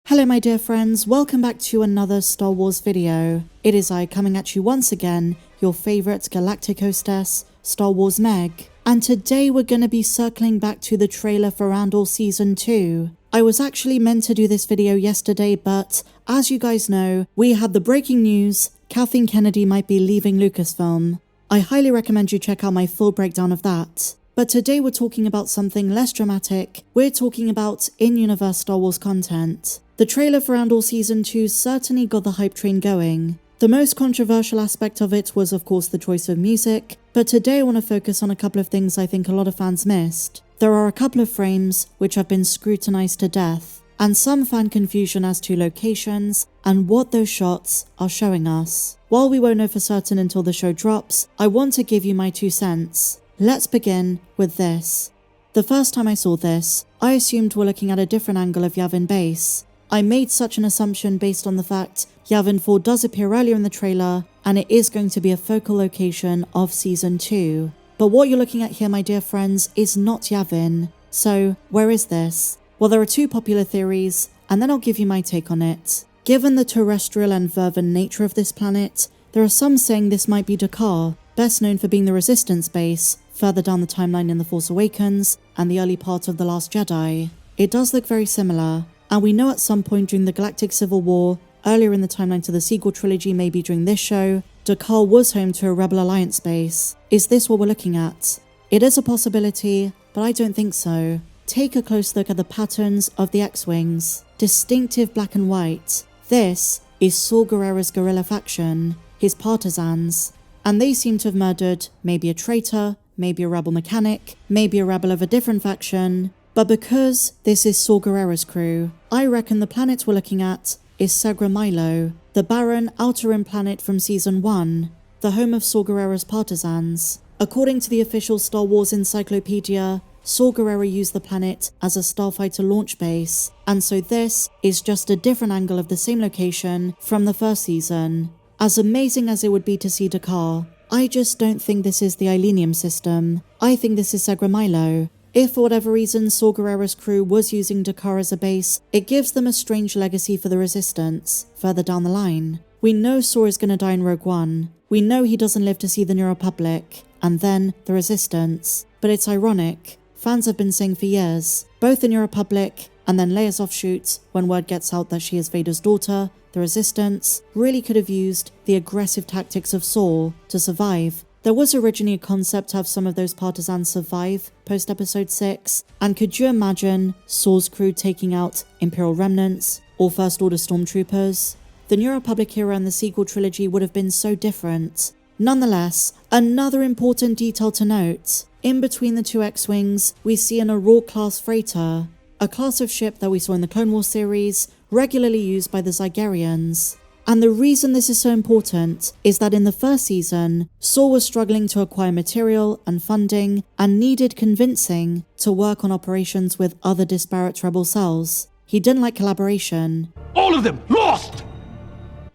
Hello my dear friends, welcome back to another Star Wars video. It is I coming at you once again, your favourite galactic hostess, Star Wars Meg. And today we're going to be circling back to the trailer for Andor Season 2. I was actually meant to do this video yesterday, but as you guys know, we had the breaking news, Kathleen Kennedy might be leaving Lucasfilm. I highly recommend you check out my full breakdown of that. But today we're talking about something less dramatic. We're talking about in-universe Star Wars content. The trailer for Andor Season 2 certainly got the hype train going. The most controversial aspect of it was of course the choice of music, but today I want to focus on a couple of things I think a lot of fans missed. There are a couple of frames which have been scrutinized to death, and some fan confusion as to locations and what those shots are showing us. While we won't know for certain until the show drops, I want to give you my 2 cents. Let's begin with this. The first time I saw this, I assumed we're looking at a different angle of Yavin base. I made such an assumption based on the fact Yavin 4 does appear earlier in the trailer, and it is going to be a focal location of Season 2. But what you're looking at here, my dear friends, is not Yavin. So, where is this? Well, there are 2 popular theories, and then I'll give you my take on it. Given the terrestrial and vervan nature of this planet, there are some saying this might be Dakar, best known for being the Resistance base, further down the timeline in The Force Awakens, and the early part of The Last Jedi. It does look very similar. And we know at some point during the Galactic Civil War, earlier in the timeline to the sequel trilogy, maybe during this show, Dakar was home to a Rebel Alliance base. Is this what we're looking at? It is a possibility, but I don't think so. Take a close look at the patterns of the X-Wings. Distinctive black and white. This is Saw Gerrera's guerrilla faction, his partisans. And they seem to have murdered maybe a traitor, maybe a rebel mechanic, maybe a rebel of a different faction. But because this is Saw Gerrera's crew, I reckon the planet we're looking at is Segra Milo, the barren outer rim planet from Season 1, the home of Saw Gerrera's partisans. According to the official Star Wars encyclopedia, Saw Gerrera used the planet as a starfighter launch base, and so this is just a different angle of the same location from the first season. As amazing as it would be to see Dakar, I just don't think this is the Ilenium system. I think this is Segra Milo. If for whatever reason Saw Gerrera's crew was using Dakar as a base, it gives them a strange legacy for the Resistance further down the line. We know Saw is going to die in Rogue One. We know he doesn't live to see the New Republic, and then the Resistance. But it's ironic. Fans have been saying for years, both the New Republic and then Leia's offshoot, when word gets out that she is Vader's daughter, the Resistance, really could have used the aggressive tactics of Saw to survive. There was originally a concept to have some of those partisans survive post-Episode 6, and could you imagine Saw's crew taking out Imperial remnants or First Order stormtroopers? The New Republic era and the sequel trilogy would have been so different. Nonetheless, another important detail to note, in between the 2 X-Wings, we see an Aurore-Class freighter, a class of ship that we saw in the Clone Wars series, regularly used by the Zygerrians. And the reason this is so important is that in the first season, Saw was struggling to acquire material and funding and needed convincing to work on operations with other disparate rebel cells. He didn't like collaboration. All of them lost!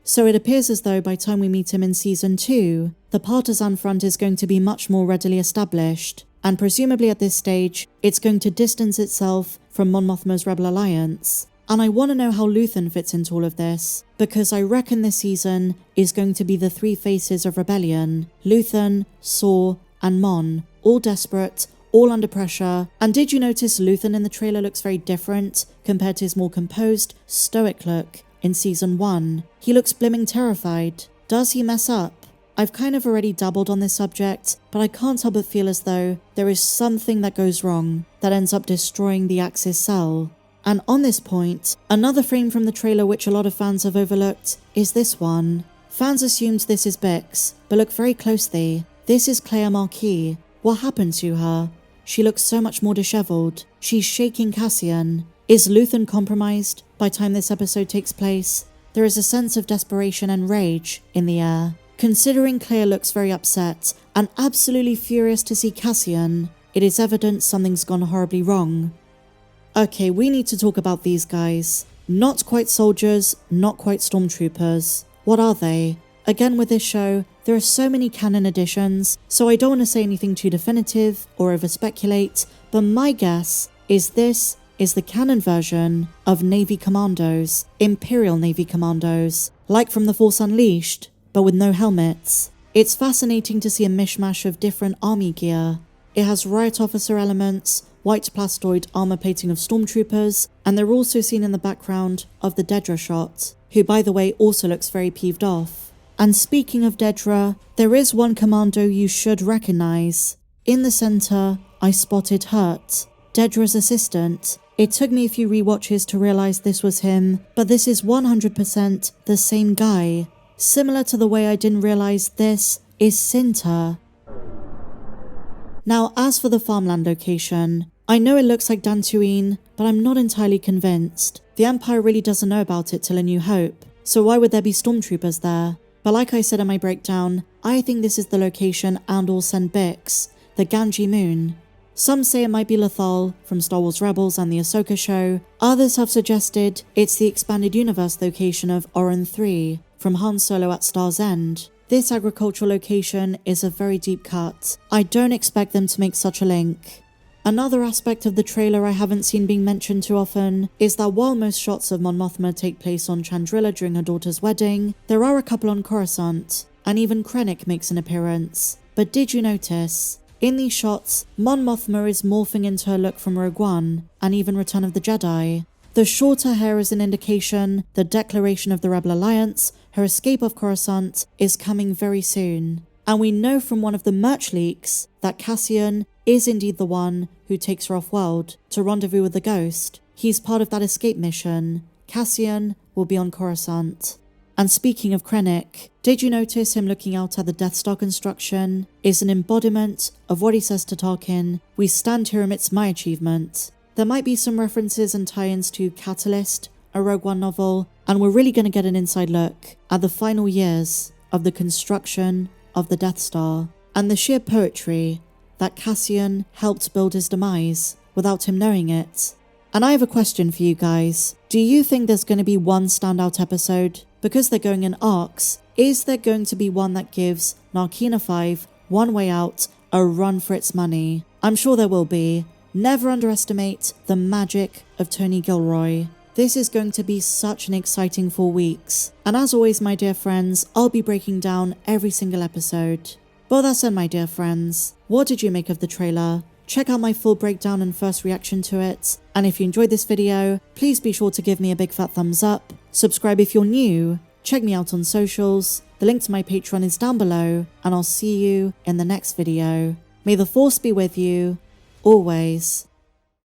So it appears as though by the time we meet him in Season 2, the partisan front is going to be much more readily established, and presumably at this stage, it's going to distance itself from Mon Mothma's Rebel Alliance. And I want to know how Luthen fits into all of this, because I reckon this season is going to be the 3 faces of rebellion: Luthen, Saw, and Mon, all desperate, all under pressure. And did you notice Luthen in the trailer looks very different compared to his more composed, stoic look in Season 1? He looks blimming terrified. Does he mess up? I've kind of already dabbled on this subject, but I can't help but feel as though there is something that goes wrong that ends up destroying the Axis cell. And on this point, another frame from the trailer which a lot of fans have overlooked is this one. Fans assumed this is Bix, but look very closely. This is Kleya Marki. What happened to her? She looks so much more disheveled. She's shaking Cassian. Is Luthen compromised by the time this episode takes place? There is a sense of desperation and rage in the air. Considering Kleya looks very upset and absolutely furious to see Cassian, it is evident something's gone horribly wrong. Okay, we need to talk about these guys. Not quite soldiers, not quite stormtroopers. What are they? Again with this show, there are so many canon additions, so I don't want to say anything too definitive or over speculate, but my guess is this is the canon version of Navy Commandos, Imperial Navy Commandos, like from The Force Unleashed, but with no helmets. It's fascinating to see a mishmash of different army gear. It has riot officer elements, white plastoid armor plating of stormtroopers, and they're also seen in the background of the Dedra shot, who by the way also looks very peeved off. And speaking of Dedra, there is one commando you should recognize. In the center, I spotted Hurt, Dedra's assistant. It took me a few rewatches to realize this was him, but this is 100% the same guy. Similar to the way I didn't realize this is Cinta. Now, as for the farmland location, I know it looks like Dantooine, but I'm not entirely convinced. The Empire really doesn't know about it till A New Hope, so why would there be stormtroopers there? But like I said in my breakdown, I think this is the location Andor sent Bix, the Gangi moon. Some say it might be Lothal from Star Wars Rebels and the Ahsoka show. Others have suggested it's the expanded universe location of Orron 3 from Han Solo at Star's End. This agricultural location is a very deep cut. I don't expect them to make such a link. Another aspect of the trailer I haven't seen being mentioned too often is that while most shots of Mon Mothma take place on Chandrila during her daughter's wedding, there are a couple on Coruscant, and even Krennic makes an appearance. But did you notice? In these shots, Mon Mothma is morphing into her look from Rogue One, and even Return of the Jedi. The shorter hair is an indication the declaration of the Rebel Alliance, her escape of Coruscant, is coming very soon. And we know from one of the merch leaks that Cassian is indeed the one who takes her off-world to rendezvous with the Ghost. He's part of that escape mission. Cassian will be on Coruscant. And speaking of Krennic, did you notice him looking out at the Death Star construction is an embodiment of what he says to Tarkin, "We stand here amidst my achievement." There might be some references and tie-ins to Catalyst, a Rogue One novel, and we're really going to get an inside look at the final years of the construction of the Death Star, and the sheer poetry that Cassian helped build his demise without him knowing it. And I have a question for you guys. Do you think there's going to be one standout episode? Because they're going in arcs, is there going to be one that gives Narkina 5, One Way Out, a run for its money? I'm sure there will be. Never underestimate the magic of Tony Gilroy. This is going to be such an exciting 4 weeks. And as always, my dear friends, I'll be breaking down every single episode. But that said, my dear friends, what did you make of the trailer? Check out my full breakdown and first reaction to it. And if you enjoyed this video, please be sure to give me a big fat thumbs up. Subscribe if you're new. Check me out on socials. The link to my Patreon is down below. And I'll see you in the next video. May the Force be with you, always.